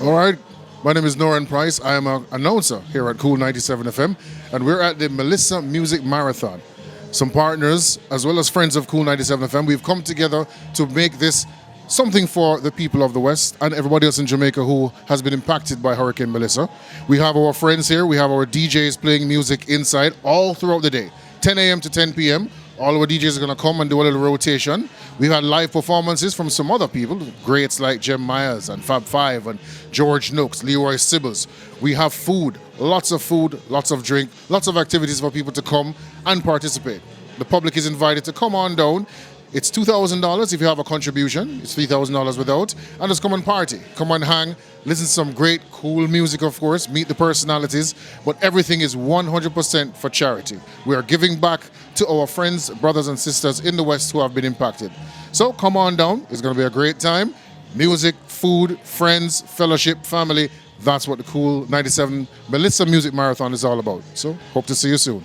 All right. My name is Noran Price. I am an announcer here at KOOL 97 FM, and we're at the Melissa Music Marathon. Some partners, as well as friends of KOOL 97 FM, we've come together to make this something for the people of the West and everybody else in Jamaica who has been impacted by Hurricane Melissa. We have our friends here. We have our DJs playing music inside all throughout the day, 10 a.m. to 10 p.m. All our DJs are going to come and do a little rotation. We've had live performances from some other people, greats like Jem Myers and Fab Five and George Nooks, Leroy Sibbles. We have food, lots of drink, lots of activities for people to come and participate. The public is invited to come on down. It's $2,000 if you have a contribution. It's $3,000 without. And just come and party. Come and hang. Listen to some great, cool music, of course. Meet the personalities. But everything is 100% for charity. We are giving back to our friends, brothers and sisters in the West who have been impacted. So come on down. It's going to be a great time. Music, food, friends, fellowship, family. That's what the KOOL 97 Melissa Music Marathon is all about. So hope to see you soon.